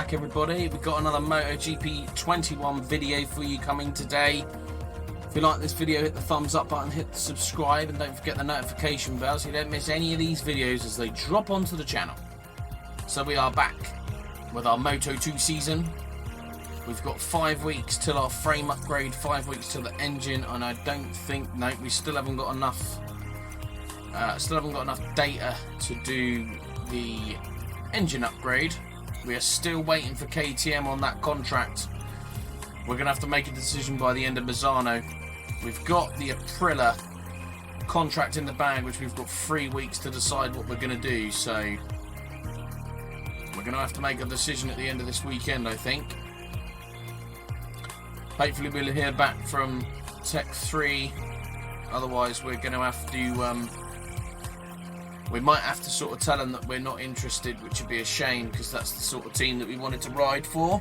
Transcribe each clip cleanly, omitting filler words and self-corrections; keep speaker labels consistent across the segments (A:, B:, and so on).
A: back, everybody. We've got another MotoGP 21 video for you coming today. If you like this video, hit the thumbs up button, hit the subscribe, and don't forget the notification bell so you don't miss any of these videos as they drop onto the channel. So we are back with our Moto2 season. We've got 5 weeks till our frame upgrade, 5 weeks till the engine, and I don't think, no, we still haven't got enough data to do the engine upgrade. We are still waiting for KTM on that contract. We're going to have to make a decision by the end of Misano. We've got the Aprilia contract in the bag, which we've got 3 weeks to decide what we're going to do. So we're going to have to make a decision at the end of this weekend, I think. Hopefully we'll hear back from Tech 3. Otherwise we're going to have to... we might have to sort of tell them that we're not interested, which would be a shame because that's the sort of team that we wanted to ride for.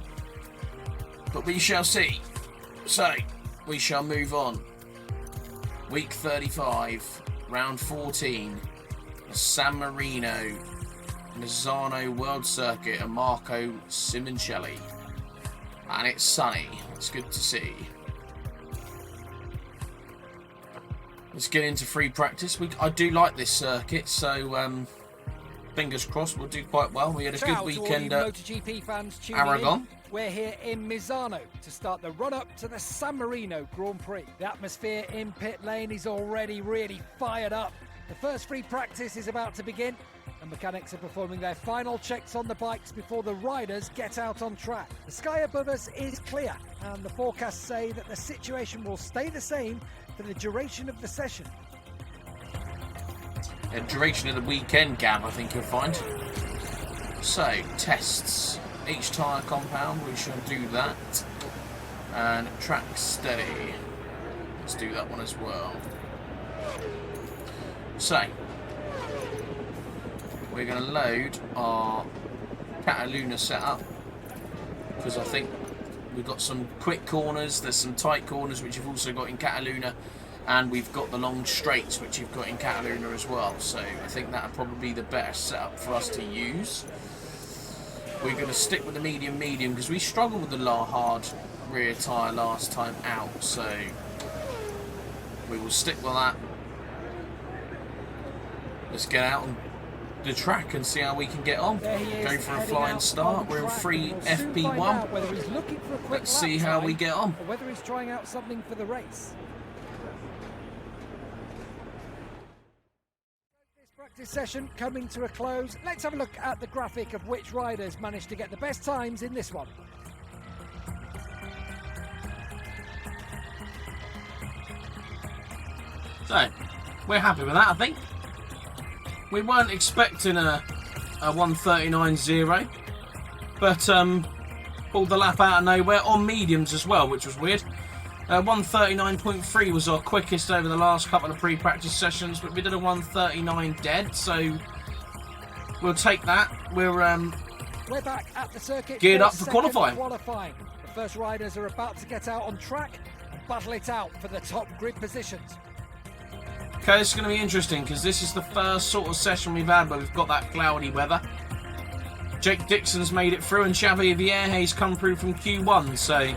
A: But we shall see. So, we shall move on. Week 35, round 14, San Marino, Misano World Circuit, and Marco Simoncelli. And it's sunny. It's good to see. Let's get into free practice. I do like this circuit, so fingers crossed we'll do quite well. We had a good weekend at
B: MotoGP fans
A: Aragon.
B: We're here in Misano to start the run-up to the San Marino Grand Prix. The atmosphere in pit lane is already really fired up. The first free practice is about to begin, and mechanics are performing their final checks on the bikes before the riders get out on track. The sky above us is clear, and the forecasts say that the situation will stay the same for the duration of the session.
A: The duration of the weekend, Gab, I think you'll find. So, tests. Each tyre compound, we shall do that. And track steady. Let's do that one as well. So, we're going to load our Cataluna setup, because I think we've got some quick corners, there's some tight corners which you've also got in Cataluna, and we've got the long straights which you've got in Cataluna as well. So I think that'll probably be the best setup for us to use. We're going to stick with the medium because we struggled with the hard rear tyre last time out, so we will stick with that. Let's get out on the track and see how we can get on. Go for a flying start. We're in free FP1. Let's see how we get on.
B: Or whether he's trying out something for the race. This practice session coming to a close. Let's have a look at the graphic of which riders managed to get the best times in this one.
A: So, we're happy with that, I think. We weren't expecting a 1:39.0, but pulled the lap out of nowhere on mediums as well, which was weird. 1:39.3 was our quickest over the last couple of pre-practice sessions, but we did a 1:39 dead, so we'll take that. We're
B: back at the circuit,
A: geared up for qualifying.
B: The first riders are about to get out on track and battle it out for the top grid positions.
A: Okay, this is going to be interesting because this is the first sort of session we've had where we've got that cloudy weather. Jake Dixon's made it through and Xavier Vierge's come through from Q1, so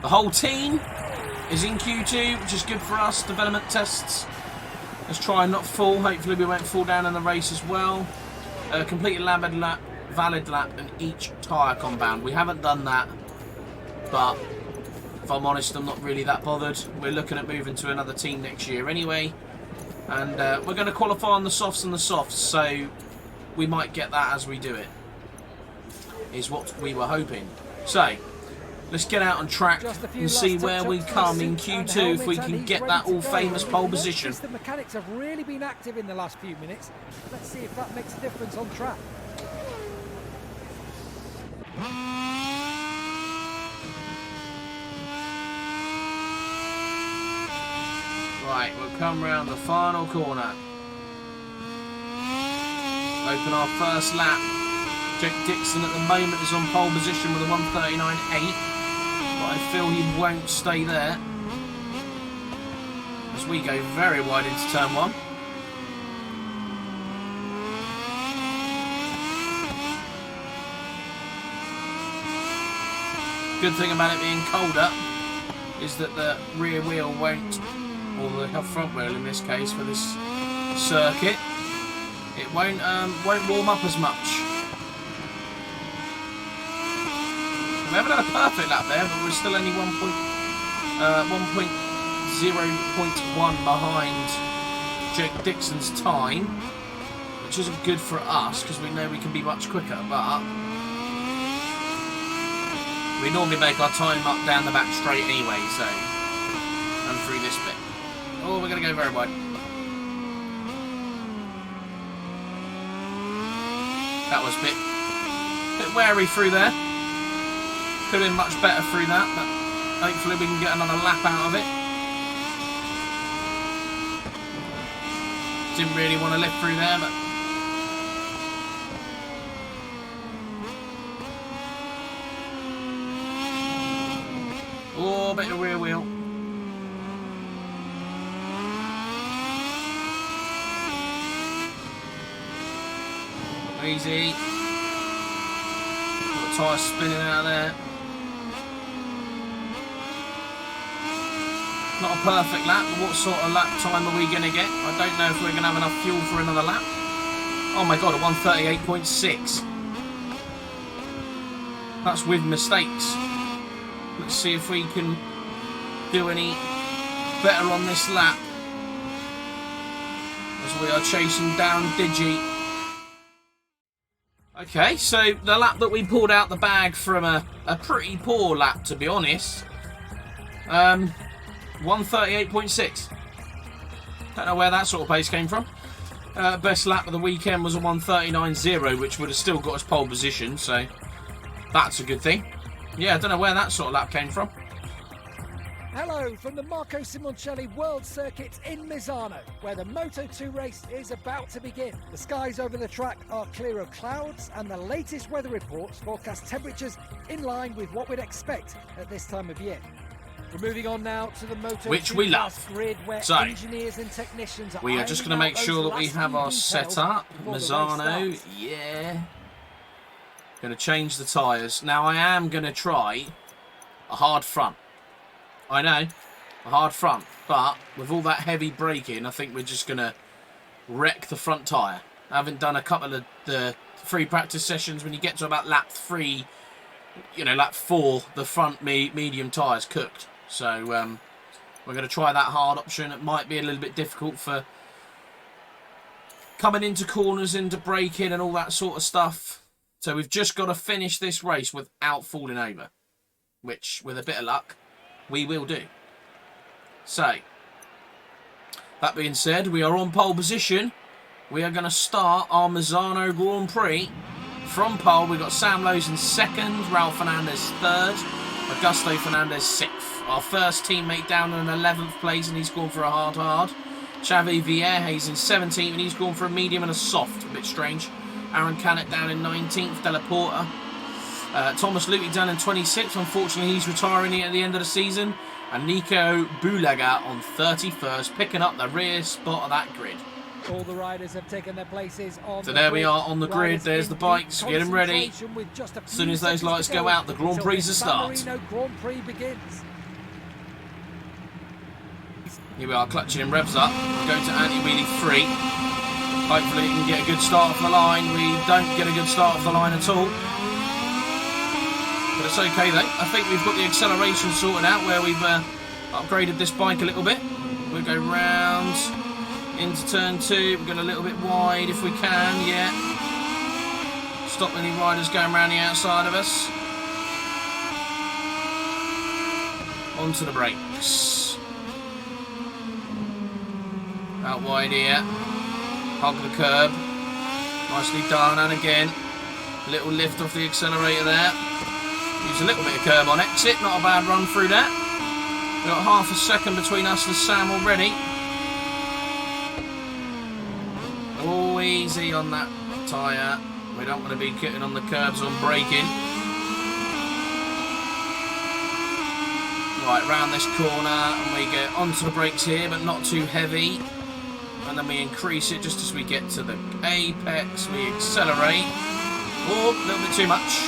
A: the whole team is in Q2, which is good for us. Development tests. Let's try and not fall. Hopefully we won't fall down in the race as well. Complete a valid lap in each tyre compound. We haven't done that, but if I'm honest, I'm not really that bothered. We're looking at moving to another team next year anyway. And we're going to qualify on the softs and the softs, so we might get that as we do it, is what we were hoping. So, let's get out on track and see where we come in Q2 if we can get that all-famous pole position.
B: The mechanics have really been active in the last few minutes. Let's see if that makes a difference on track.
A: Right, we'll come round the final corner. Open our first lap. Jake Dixon at the moment is on pole position with a 1:39.8, but I feel he won't stay there as we go very wide into turn 1. Good thing about it being colder is that the rear wheel won't, or the front wheel in this case for this circuit, it won't warm up as much. We haven't had a perfect lap there, but we're still only 1.0.1 behind Jake Dixon's time, which isn't good for us because we know we can be much quicker, but we normally make our time up down the back straight anyway, so, and through this bit. Oh, we're going to go very wide. That was a bit wary through there. Could have been much better through that, but hopefully we can get another lap out of it. Didn't really want to lift through there, but oh, bit of rear wheel. Easy. Got the tyre spinning out there. Not a perfect lap, but what sort of lap time are we going to get? I don't know if we're going to have enough fuel for another lap. Oh my god, a 1:38.6. That's with mistakes. Let's see if we can do any better on this lap as we are chasing down Digi. Okay, so the lap that we pulled out the bag from a pretty poor lap, to be honest. 1:38.6. Don't know where that sort of pace came from. Best lap of the weekend was a 1:39.0, which would have still got us pole position, so that's a good thing. Yeah, I don't know where that sort of lap came from.
B: Hello from the Marco Simoncelli World Circuit in Misano, where the Moto2 race is about to begin. The skies over the track are clear of clouds, and the latest weather reports forecast temperatures in line with what we'd expect at this time of year. We're moving on now to the Moto2
A: which we love.
B: Grid, where
A: so,
B: engineers and technicians are
A: we are just going to make sure that we have our setup. Misano, yeah. Going to change the tyres. Now I am going to try a hard front. I know, a hard front, but with all that heavy braking, I think we're just going to wreck the front tyre. I haven't done a couple of the free practice sessions. When you get to about lap 3, you know, lap 4, the front medium tyre's cooked. So we're going to try that hard option. It might be a little bit difficult for coming into corners, into braking and all that sort of stuff. So we've just got to finish this race without falling over, which, with a bit of luck, we will do. So, that being said, we are on pole position. We are going to start our Misano Grand Prix from pole. We've got Sam Lowes in 2nd, Ralph Fernandez 3rd, Augusto Fernandez 6th. Our first teammate down in 11th place, and he's gone for a hard. Xavi Vierges in 17th, and he's gone for a medium and a soft. A bit strange. Aaron Canet down in 19th, Della Porta. Thomas Luthi down in 26th. Unfortunately, he's retiring at the end of the season. And Nico Bulaga on 31st, picking up the rear spot of that grid.
B: All the riders have taken their places on
A: so there we are on the grid. There's the bikes. Get them ready. As soon as those lights go out, the Grand Prix will start.
B: San Marino Grand Prix begins.
A: Here we are, clutching in revs up. We'll go to anti-wheelie 3. Hopefully we can get a good start off the line. We don't get a good start off the line at all. But it's okay though. I think we've got the acceleration sorted out where we've upgraded this bike a little bit. We'll go round into turn 2. We'll go a little bit wide if we can, yeah. Stop any riders going around the outside of us. Onto the brakes. Out wide here. Hug the curb. Nicely done, and again, little lift off the accelerator there. Use a little bit of curb on exit, not a bad run through that. We've got half a second between us and Sam already. Oh, easy on that tyre. We don't want to be getting on the curbs on braking. Right, round this corner, and we get onto the brakes here, but not too heavy. And then we increase it just as we get to the apex. We accelerate. Oh, a little bit too much.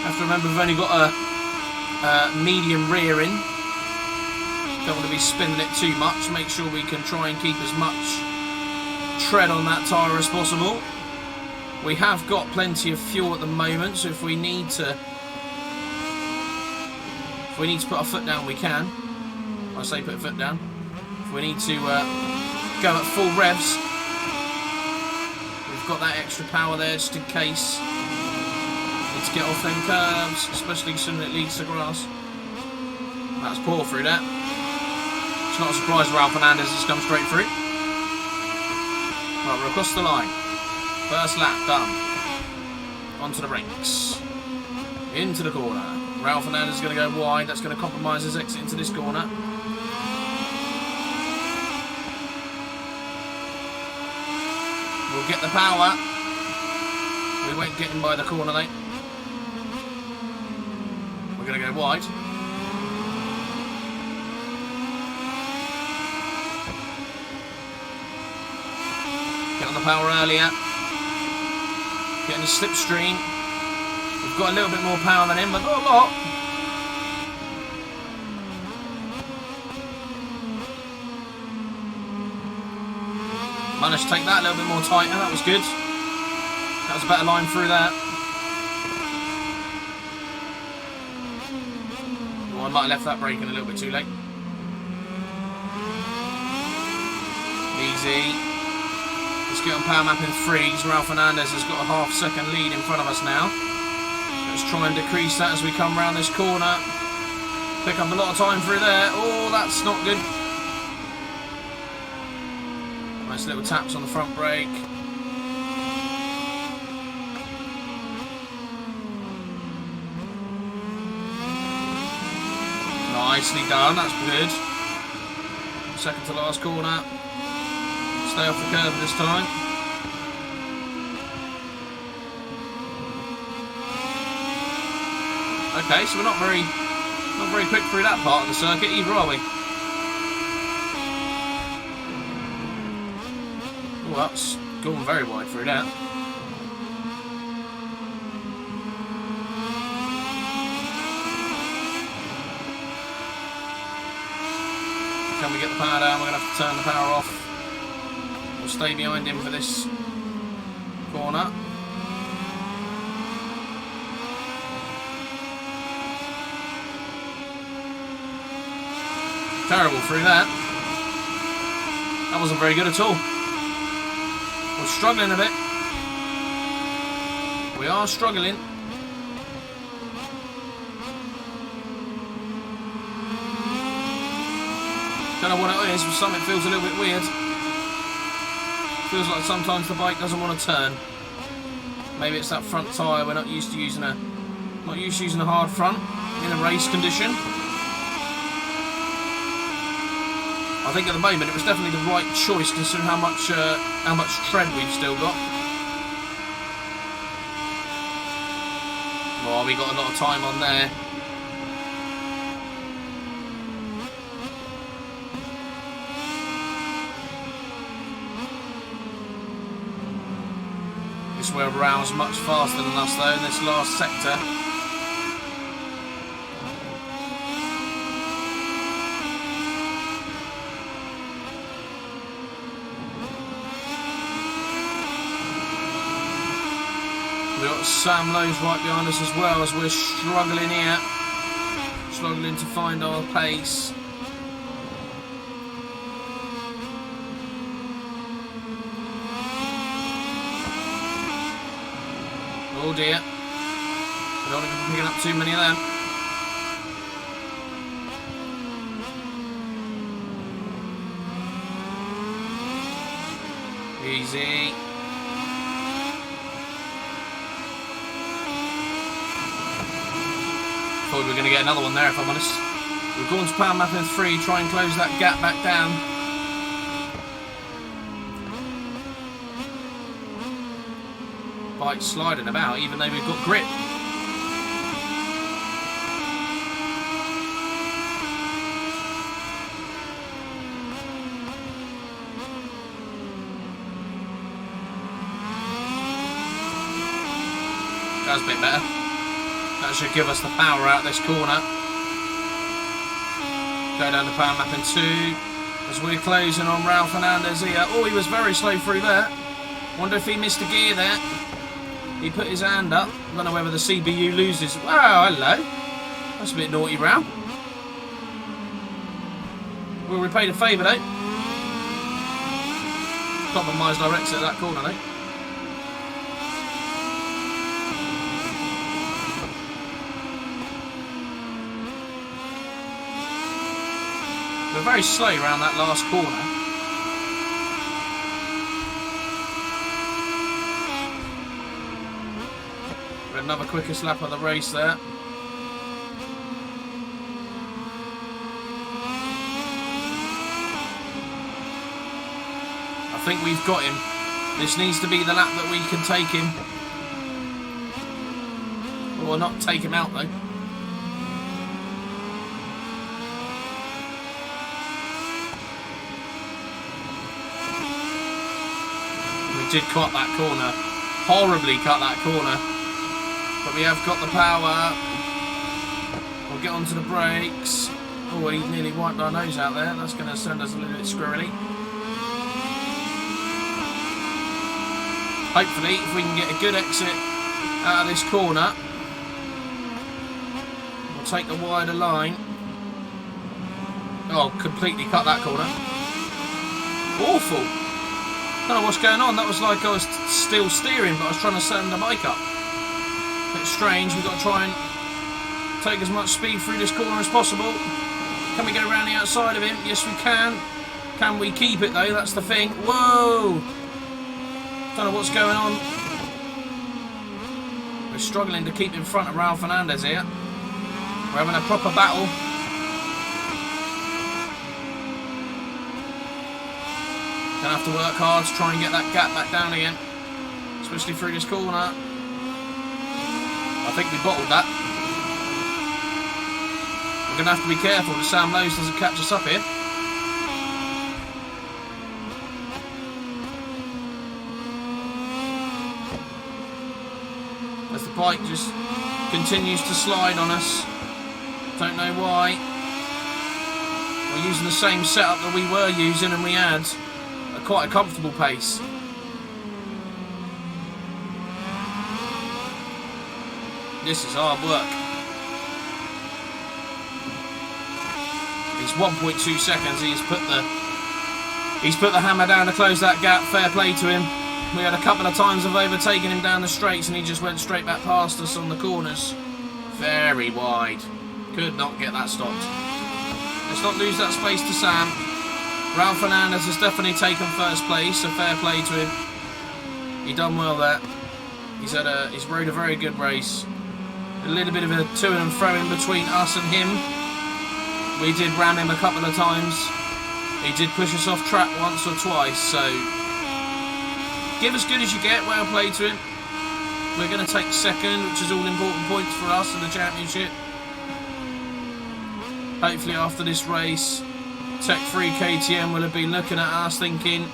A: Have to remember we've only got a medium rear in. Don't want to be spinning it too much. Make sure we can try and keep as much tread on that tyre as possible. We have got plenty of fuel at the moment, so if we need to put our foot down, we can. I say put a foot down. If we need to go at full revs, we've got that extra power there just in case. Need to get off them curves, especially as soon as it leads to grass. That's poor through that. It's not a surprise Ralph Fernandez has come straight through. Right, we're across the line. First lap done. Onto the brakes. Into the corner. Ralph Fernandez is going to go wide. That's going to compromise his exit into this corner. We'll get the power. We won't get him by the corner though. We're going to go wide. Get on the power earlier. Getting the slipstream. We've got a little bit more power than him, but not a lot. Managed to take that a little bit more tighter. That was good. That was a better line through that. Oh, I might have left that braking a little bit too late. Easy. Let's get on power mapping 3s. Ralph Fernandez has got a half-second lead in front of us now. Let's try and decrease that as we come around this corner. Pick up a lot of time through there. Oh, that's not good. Nice little taps on the front brake. Nicely done, that's good. Second to last corner. Stay off the curb this time. Okay, so we're not very quick through that part of the circuit either, are we? Oh, that's gone very wide through that. Can we get the power down? We're going to have to turn the power off. We'll stay behind him for this corner. Terrible through that. That wasn't very good at all. We're struggling a bit. We are struggling. Don't know what it is, but something feels a little bit weird. Feels like sometimes the bike doesn't want to turn. Maybe it's that front tyre. We're not used to using a hard front in a race condition. I think at the moment it was definitely the right choice considering how much tread we've still got. Oh, we got a lot of time on there. This way around much faster than us though in this last sector. We've got Sam Lowe's right behind us as well as we're struggling here. Struggling to find our pace. Oh dear. We don't want to be picking up too many of them. Easy. Thought we were going to get another one there if I'm honest. We've gone to power mapping 3, try and close that gap back down. Bike sliding about even though we've got grip. That's a bit better. That should give us the power out this corner. Go down to power map in 2 as we're closing on Raul Fernandez here. Oh, he was very slow through there. Wonder if he missed a gear there. He put his hand up. I don't know whether the CBU loses. Wow, hello. That's a bit naughty, Raul. We'll repay the favour, though. Compromise our exit at that corner, though. We're very slow around that last corner. Another quickest lap of the race there. I think we've got him. This needs to be the lap that we can take him. Or not take him out though. We did cut that corner. Horribly cut that corner. But we have got the power. We'll get onto the brakes. Oh, he nearly wiped our nose out there. That's going to send us a little bit squirrely. Hopefully, if we can get a good exit out of this corner, we'll take the wider line. Oh, completely cut that corner. Awful. Don't know what's going on. That was like I was still steering, but I was trying to send the bike up. Bit strange. We've got to try and take as much speed through this corner as possible. Can we get around the outside of him? Yes, we can. Can we keep it though? That's the thing. Whoa! Don't know what's going on. We're struggling to keep in front of Raul Fernandez here. We're having a proper battle. Gonna have to work hard to try and get that gap back down again, especially through this corner. I think we bottled that. We're going to have to be careful that Sam Lowe's doesn't catch us up here. As the bike just continues to slide on us. Don't know why. We're using the same setup that we were using and we had quite a comfortable pace. This is hard work. He's 1.2 seconds. He's put the hammer down to close that gap. Fair play to him. We had a couple of times of overtaking him down the straights, and he just went straight back past us on the corners. Very wide. Could not get that stopped. Let's not lose that space to Sam. Raul Fernandez has definitely taken first place, so fair play to him. He done well there. He's rode a very good race. A little bit of a to and fro in between us and him. We did ram him a couple of times. He did push us off track once or twice, so give as good as you get. Well played to him. We're going to take second, which is all important points for us in the championship. Hopefully after this race, Tech 3 KTM will have been looking at us thinking,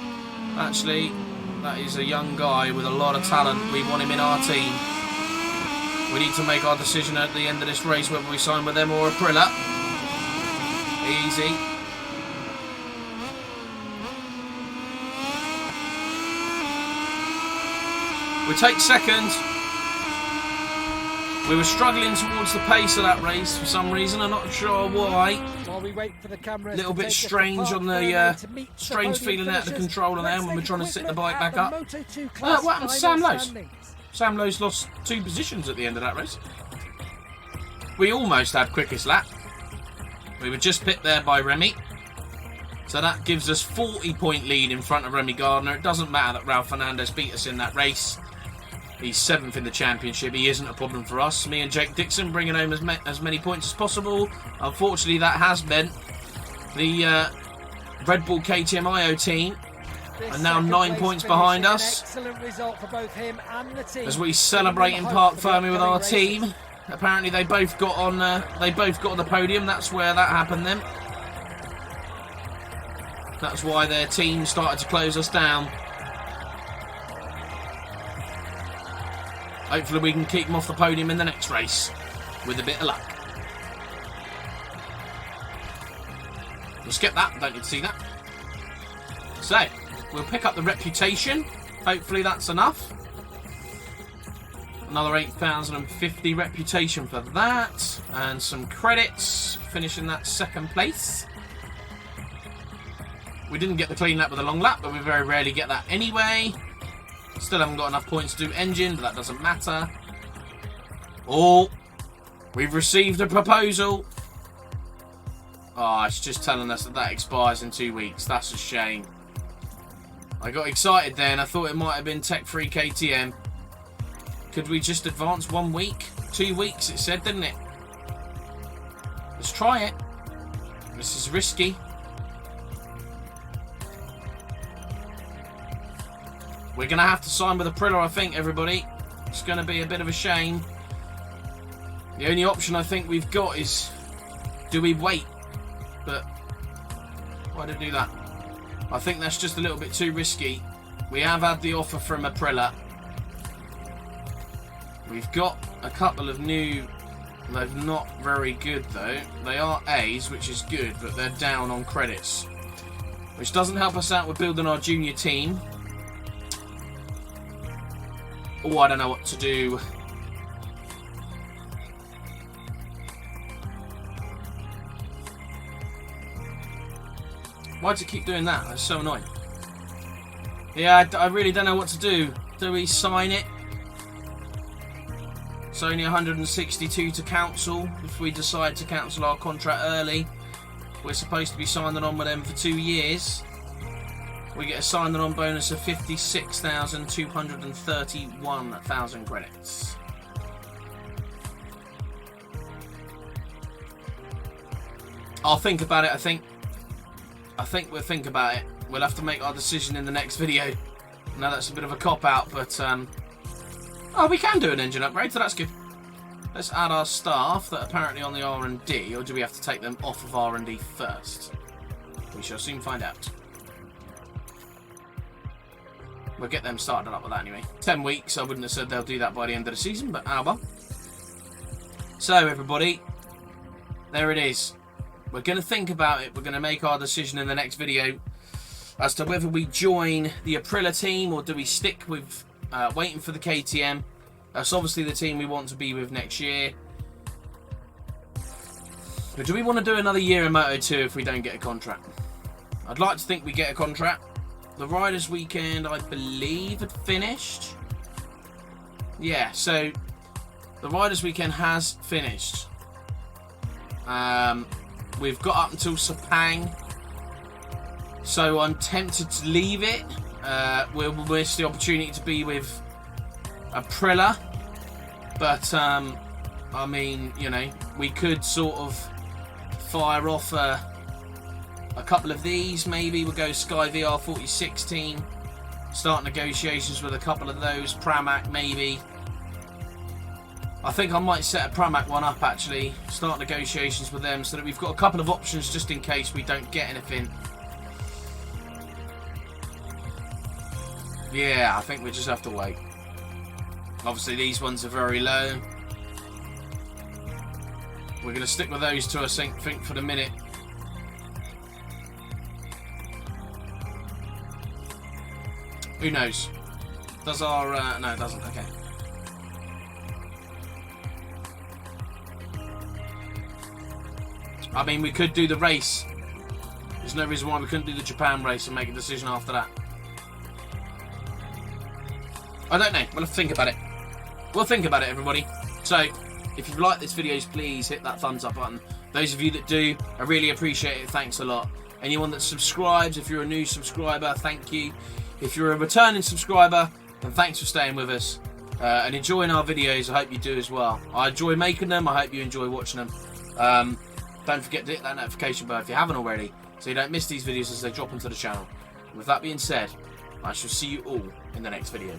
A: actually, that is a young guy with a lot of talent. We want him in our team. We need to make our decision at the end of this race whether we sign with them or Aprilia. Easy. We take second. We were struggling towards the pace of that race for some reason. I'm not sure why.
B: While we wait for the cameras,
A: a little bit strange on the strange feeling out of the controller there when we're trying to sit the bike back up. What happened to Sam Lowe's? Sam Lowe's lost 2 positions at the end of that race. We almost had quickest lap. We were just pipped there by Remy. So that gives us 40-point lead in front of Remy Gardner. It doesn't matter that Raul Fernandez beat us in that race. He's 7th in the championship. He isn't a problem for us. Me and Jake Dixon bringing home as many points as possible. Unfortunately, that has meant the Red Bull KTM IO team are now 9 points behind us.
B: Excellent result for both him and the team.
A: As we celebrate in Park Fermi with our team. Apparently, they both got on. They both got on the podium. That's where that happened then. That's why their team started to close us down. Hopefully we can keep them off the podium in the next race. with a bit of luck. We'll skip that, don't need to see that. So, we'll pick up the reputation. Hopefully that's enough. Another 8,050 reputation for that. And some credits, finishing that second place. We didn't get the clean lap with the long lap, but we very rarely get that anyway. Still haven't got enough points to do engine, but that doesn't matter. Oh, we've received a proposal. Oh, it's just telling us that that expires in 2 weeks. That's a shame. I got excited then. I thought it might have been tech-free KTM. Could we just advance 1 week? 2 weeks, it said, didn't it? Let's try it. This is risky. We're going to have to sign with Aprilia, I think, everybody. It's going to be a bit of a shame. The only option I think we've got is, do we wait? But why did I do that? I think that's just a little bit too risky. We have had the offer from Aprilia. We've got a couple of new... They're not very good, though. They are A's, which is good, but they're down on credits. Which doesn't help us out with building our junior team. Oh, I don't know what to do. Why does it keep doing that? That's so annoying. Yeah, I really don't know what to do. Do we sign it? It's only 162 to cancel. If we decide to cancel our contract early, we're supposed to be signing on with them for 2 years. We get a signing on bonus of 56,231,000 credits. I'll think about it, I think we'll think about it. We'll have to make our decision in the next video. Now that's a bit of a cop-out, but oh, we can do an engine upgrade, so that's good. Let's add our staff that are apparently on the R&D, or do we have to take them off of R&D first? We shall soon find out. We'll get them started up with that anyway. 10 weeks, I wouldn't have said they'll do that by the end of the season, but ah well. So everybody, there it is. We're going to think about it. We're going to make our decision in the next video as to whether we join the Aprilia team or do we stick with waiting for the KTM. That's obviously the team we want to be with next year. But do we want to do another year in Moto2 if we don't get a contract? I'd like to think we get a contract. The Riders Weekend, I believe, had finished. Yeah, so the Riders Weekend has finished. We've got up until Sepang, so I'm tempted to leave it. We'll miss the opportunity to be with Aprilia, but I mean, you know, we could sort of fire off a couple of these. Maybe we'll go Sky VR 4016, start negotiations with a couple of those. Pramac maybe. I think I might set a Pramac one up actually, start negotiations with them so that we've got a couple of options just in case we don't get anything. Yeah, I think we just have to wait. Obviously these ones are very low. We're going to stick with those two, I think for the minute. Who knows? Does our... no, it doesn't. Okay. I mean, we could do the race. There's no reason why we couldn't do the Japan race and make a decision after that. I don't know. We'll have to think about it. We'll think about it, everybody. So, if you've liked this video, please hit that thumbs up button. Those of you that do, I really appreciate it. Thanks a lot. Anyone that subscribes, if you're a new subscriber, thank you. If you're a returning subscriber, then thanks for staying with us and enjoying our videos. I hope you do as well. I enjoy making them. I hope you enjoy watching them. Don't forget to hit that notification bell if you haven't already, so you don't miss these videos as they drop into the channel. And with that being said, I shall see you all in the next video.